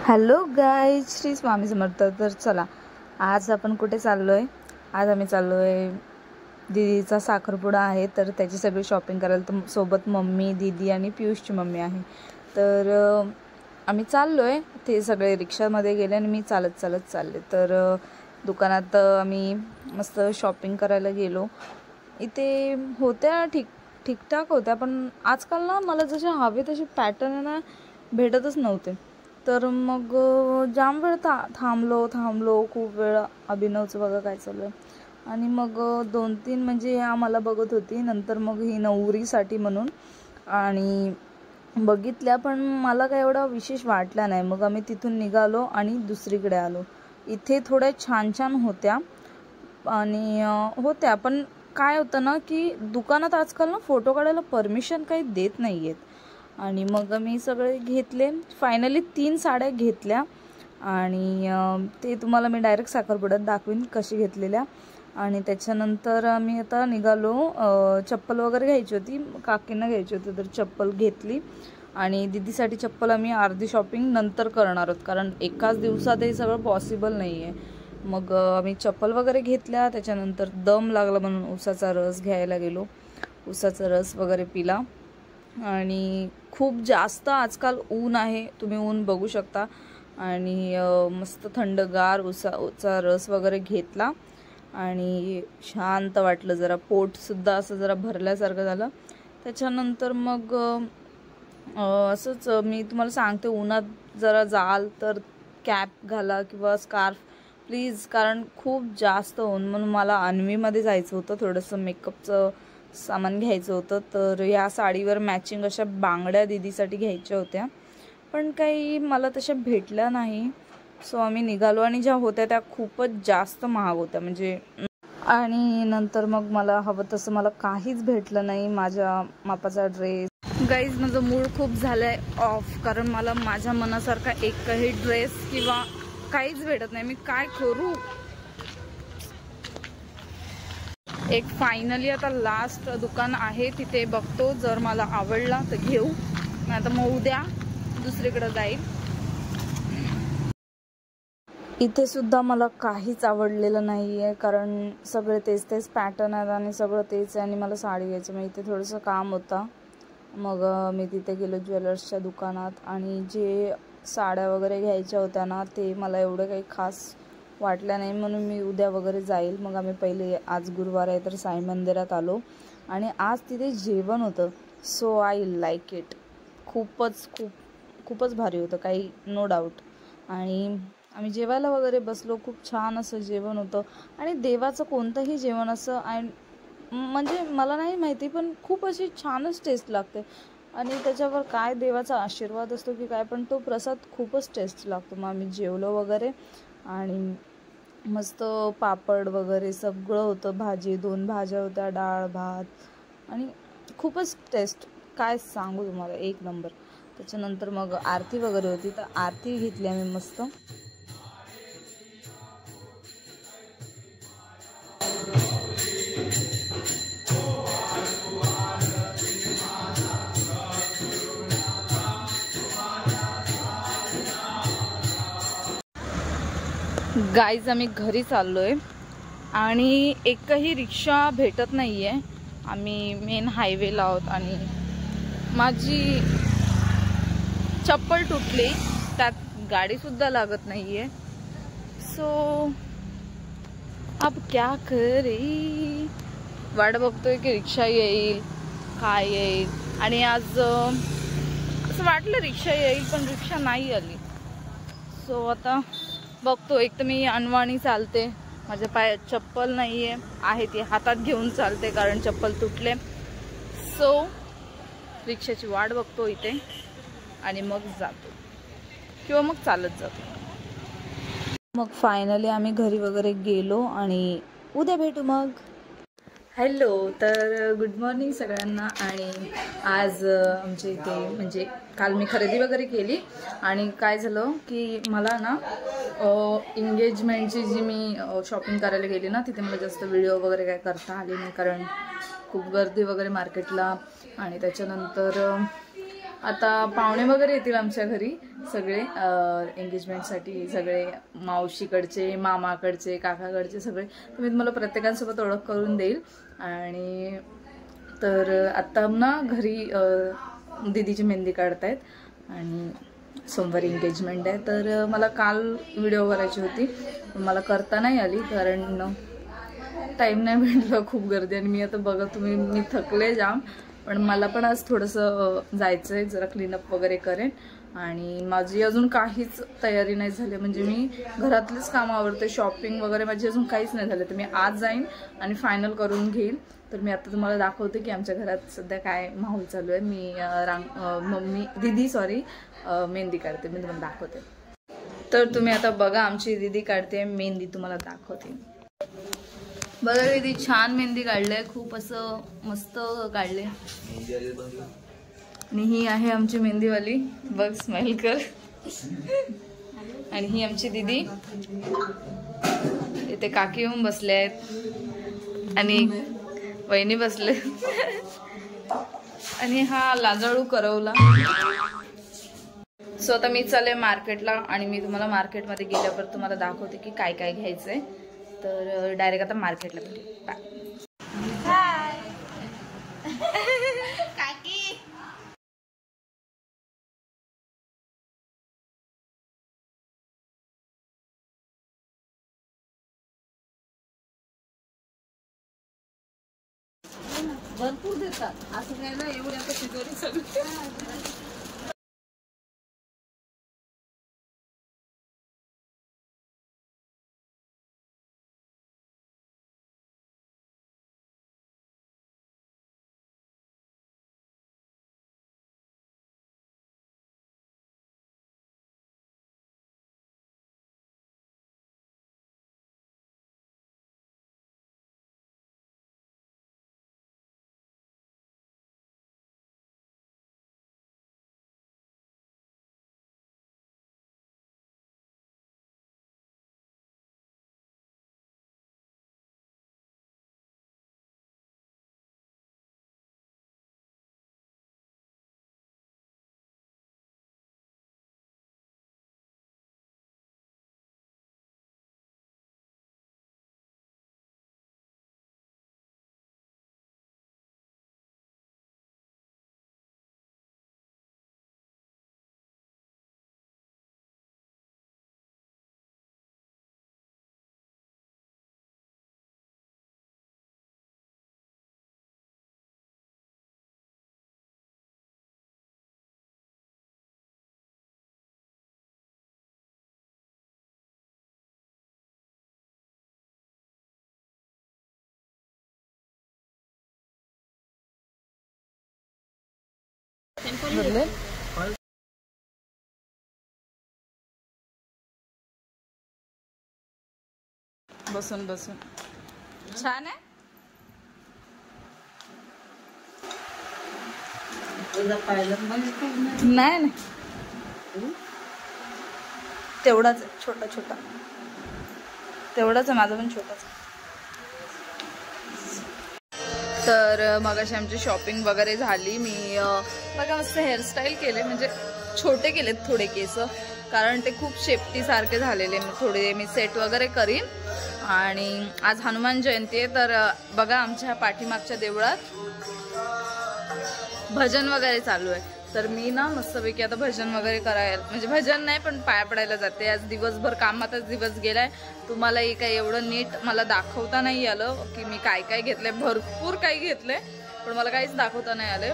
Hello guys, Shri Swami Samarth. तर चला आज आपण कुठे चाललोय? आज आम्ही चाललोय, दीदीचा साखरपुडा आहे तर त्याची सगळी शॉपिंग करायला। तर सोबत मम्मी, दीदी आणि पियुषची मम्मी आहे। तर आम्ही चाललोय, ते सगळे रिक्षामध्ये गेले आणि मी चालत चालले। तर दुकानात आम्ही मस्त शॉपिंग करायला गेलो। इथे होत्या ठीकठाक होत्या, पण आजकाल ना मला जसे हवे तसे पॅटर्न ना भेटतच नव्हते। तर मग जाम वेळ थांबलो खूप वेळ। अभिनवचं बघा काय चालू आहे। आणि मग 2-3 म्हणजे ह्या मला बघत होती, नंतर मग ही नवरीसाठी म्हणून आणि बघितल्या, पण मला काय एवढा विशेष वाटला नाही। मग आम्ही तिथून निघालो आणि दुसरीकडे आलो। इथे थोड्या छान होत्या आणि होत्या, पण काय होतं ना की दुकानात आजकाल ना फोटो काढायला परमिशन काही देत नाही आहेत। आणि मग मी सगळे घेतले, फायनली 3 साड्या घेतल्या आणि ते तुम्हाला मी डायरेक्ट साखरपुड्यात दाखवीन कशी घेतलेल्या। आणि त्याच्यानंतर आम्ही आता निघालो। चप्पल वगैरे घ्यायची होती, काकींना घ्यायची होती, तर चप्पल घेतली। आणि दीदीसाठी चप्पल आम्ही अर्धी शॉपिंग नंतर करणार आहोत, कारण एकाच दिवसात हे सगळं पॉसिबल नाही आहे। मग आम्ही चप्पल वगैरे घेतल्या। त्याच्यानंतर दम लागला म्हणून उसाचा रस घ्यायला गेलो, उसाचा रस वगैरे पिला। आणि खूप जास्त आजकाल ऊन आहे, तुम्ही ऊन बघू शकता। आणि मस्त थंडगार उसाचा रस वगैरे घेतला आणि शांत वाटलं, जरा पोटसुद्धा असं जरा भरल्यासारखं झालं। त्याच्यानंतर मग असंच मी तुम्हाला सांगते, उन्हात जरा जाल तर कॅप घाला किंवा स्कार्फ प्लीज, कारण खूप जास्त ऊन। म्हणून मला अन्वीमध्ये जायचं होतं, थोडंसं मेकअपचं सामान घ्यायचं होतं। तर या साडीवर मॅचिंग अशा बांगड्या दीदीसाठी घ्यायच्या होत्या, पण काही मला तशा भेटल्या नाही। सो आम्ही निघालो आणि ज्या होत्या त्या खूपच जास्त महाग होत्या म्हणजे। आणि नंतर मग मला हवं तसं मला काहीच भेटलं नाही, माझ्या मापाचा ड्रेस। गाईज, माझं मूड खूप झालंय ऑफ, कारण मला माझ्या मनासारखा एकही ड्रेस किंवा काहीच भेटत नाही। मी काय करू? एक फायनली आता लास्ट दुकान आहे, तिथे बघतो, जर मला आवडला तर घेऊ, नाही आता मग उद्या दुसरीकडे जाईल। इथे सुद्धा मला काहीच आवडलेलं नाहीये, कारण सगळे तेच पॅटर्न आहेत आणि सगळं तेच आहे आणि मला साडी घ्यायची। मग इथे थोडंसं काम होता, मग मी तिथे गेलो ज्वेलर्सच्या दुकानात। आणि जे साड्या वगैरे घ्यायच्या होत्या ना, ते मला एवढं काही खास वाटल्या नाही, म्हणून मी उद्या वगैरे जाईल। मग आम्ही पहिले, आज गुरुवार आहे तर साई मंदिरात आलो आणि आज तिथे जेवण होतं। सो आय लाईक इट, खूपच भारी होतं, काही नो डाऊट। आणि आम्ही जेवायला वगैरे बसलो, खूप छान असं जेवण होतं। आणि देवाचं कोणतंही जेवण असं म्हणजे मला नाही माहिती, पण खूप अशी छानच टेस्ट लागते। आणि त्याच्यावर काय देवाचा आशीर्वाद असतो की काय, पण तो प्रसाद खूपच टेस्ट लागतो। मग आम्ही जेवलो वगैरे आणि मस्त पापड वगैरे सगळं होतं, भाजी, 2 भाज्या होत्या, डाळ भात आणि खूपच टेस्ट, काय सांगू तुम्हाला, एक नंबर। त्याच्यानंतर मग आरती वगैरे होती, तर आरती घेतली आम्ही मस्त। गाईज, आम्ही घरी चाललोय आणि एकही रिक्षा भेटत नाहीये। आम्ही मेन हायवेला आहोत आणि माझी चप्पल तुटली, त्यात गाडीसुद्धा लागत नाहीये। सो अब क्या करे, वाट बघतोय की रिक्षा येईल, काय येईल। आणि आज असं वाटलं रिक्षा येईल, पण रिक्षा नाही आली। सो आता बघतो, एक तर मी अनवाणी चालते, माझ्या पायात चप्पल नाहीये, आहे ती हातात घेऊन चालते कारण चप्पल तुटले। सो रिक्षाची वाट बघतो इथे आणि मग जातो किंवा मग चालत जातो। मग फायनली आम्ही घरी वगैरे गेलो आणि उद्या भेटू मग। हॅलो, तर गुड मॉर्निंग सगळ्यांना। आणि आज आमच्या इथे म्हणजे काल मी खरेदी वगैरे केली आणि काय झालं की मला ना एंगेजमेंटची जी मी शॉपिंग करायला गेली ना, तिथे मला जास्त व्हिडिओ वगैरे काय करता आले नाही, कारण खूप गर्दी वगैरे मार्केटला। आणि त्याच्यानंतर आता पाहुणे वगैरे येतील आमच्या घरी, सगळे एंगेजमेंटसाठी, सगळे मावशीकडचे, मामाकडचे, काकाकडचे सगळे. तर मी तुम्हाला प्रत्येकांसोबत ओळख करून देईल. आणि तर आत्ता ना घरी दीदीची मेहंदी काढतायत आणि सोमवारी एंगेजमेंट आहे. तर मला काल व्हिडिओ करायची होती, मला करता नाही आली कारण टाईम नाही भेटला, खूप गर्दी. आणि मी आता बघा तुम्ही, मी थकले जाम, पण मला पण आज थोडंसं जायचं आहे, जरा क्लीनअप वगैरे करेन. आणि माझी अजून काहीच तयारी नाही झाली, म्हणजे मी घरातलीच कामं आवरते, शॉपिंग वगैरे माझी अजून काहीच नाही झालं. तर मी आज जाईन आणि फायनल करून घेईन. तर मी आता तुम्हाला दाखवते की आमच्या घरात सध्या काय माहोल चालू आहे. मी दीदी मेहंदी काढते, मी तुम्हाला दाखवते. तर तुम्ही आता बघा, आमची दीदी काढते मेहंदी, तुम्हाला दाखवते. बघा दीदी छान मेहंदी काढले, खूप असं मस्त काढले. आणि ही आहे आमची मेहंदीवाली, बघ स्माइल कर. आणि ही आमची दीदी, इथे काकी येऊन बसले आहेत आणि वहिनी बसले. आणि हा लाजाळू करवला. सो आता मी चालले मार्केटला आणि मी तुम्हाला मार्केटमध्ये गेल्यावर तुम्हाला दाखवते की काय काय घ्यायचंय. तर डायरेक्ट आता मार्केटला भेटू. बाय. काकी भरपूर देतात, असं काय ना एवढ्या तिजोरी सगळी. बसून बसून छान आहे. नाही नाही तेवढाच छोटा छोटा तेवढाच आहे, माझा पण छोटाच. तर मगाशी आमची शॉपिंग वगैरे झाली. मी बघा मस्त हेअरस्टाईल केले, म्हणजे छोटे केलेत थोडे केस, कारण ते खूप शेपटी सारखे झालेले. थोडे मी सेट वगैरे करीन. आणि आज हनुमान जयंती आहे, तर बघा आमच्या पाठीमागच्या देवळात भजन वगैरे चालू आहे. तर मी ना मस्तपैकी आता भजन वगैरे करायला, म्हणजे भजन नाही पण पाया पडायला जाते. आज दिवसभर कामातच दिवस गेलाय. तुम्हालाही काही एवढं नीट मला दाखवता नाही आलं की मी काय काय घेतलंय. भरपूर काही घेतलंय पण मला काहीच दाखवता नाही आले.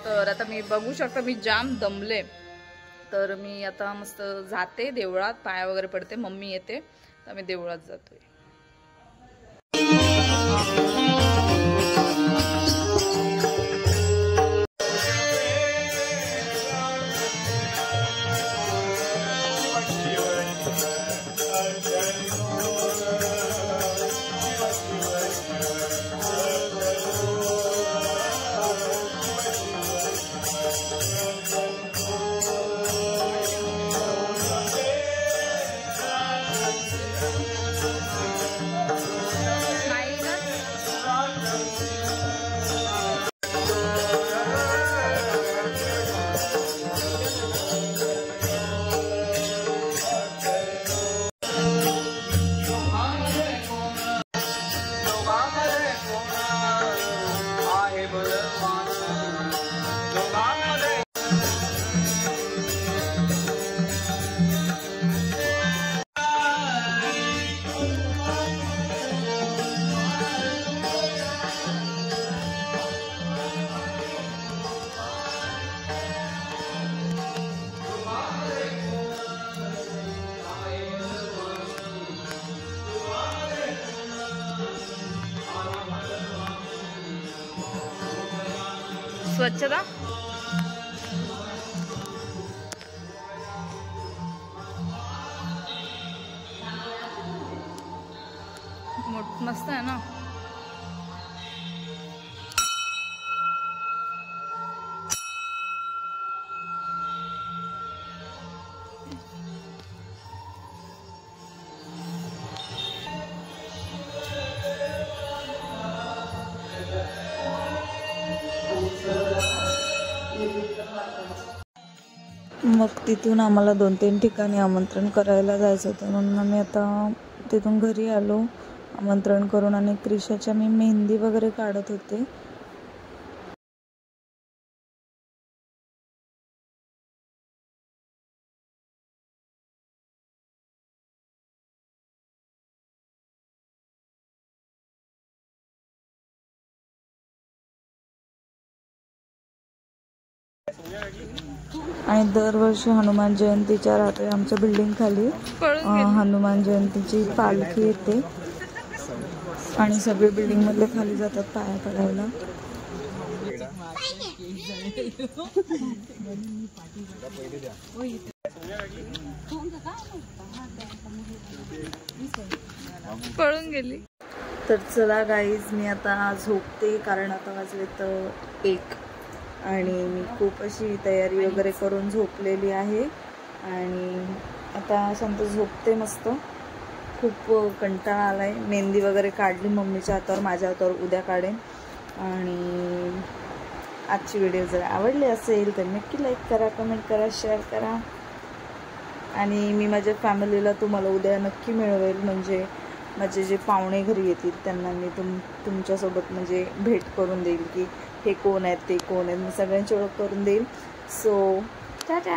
तर आता मी बघू शकता मी जाम दमले. तर मी आता मस्त जाते देवळात, पाया वगैरे पडते. मम्मी येते तर मी देवळात जातोय. स्वच्छता मस्त आहे ना। मग तिथून आम्हाला 2-3 ठिकाणी आमंत्रण करायला जायचं होतं, म्हणून आम्ही आता तिथून घरी आलो आमंत्रण करून। आणि क्रिशाच्या मी मेहंदी वगैरे काढत होते। आणि दरवर्षी हनुमान जयंतीच्या रात्री आमच्या बिल्डिंग खाली हनुमान जयंतीची पालखी येते आणि सगळे बिल्डिंग मधले खाली जातात पाया पडायला। पळून गेली। तर चला गाईज, मी आता झोपते कारण आता वाजले तर 1 आणि मी खूप अशी तयारी वगैरे करून झोपलेली आहे आणि आता शांत झोपते मस्त। खूप कंटाळा आलाय। मेहंदी वगैरे काढली मम्मीच्या हातावर, माझ्या हातावर उद्या काढेन। आणि आजची व्हिडिओ जर आवडली असेल तर नक्की लाईक करा, कमेंट करा, शेअर करा। आणि मी माझ्या फॅमिलीला तुम्हाला उद्या नक्की मिळवेल, म्हणजे माझे जे पाहुणे घरी येतील त्यांना मी तुमच्यासोबत म्हणजे भेट करून देईल की हे कोण आहेत ते कोण आहेत, मी सगळ्यांची ओळख करून देईल। सो टाटा।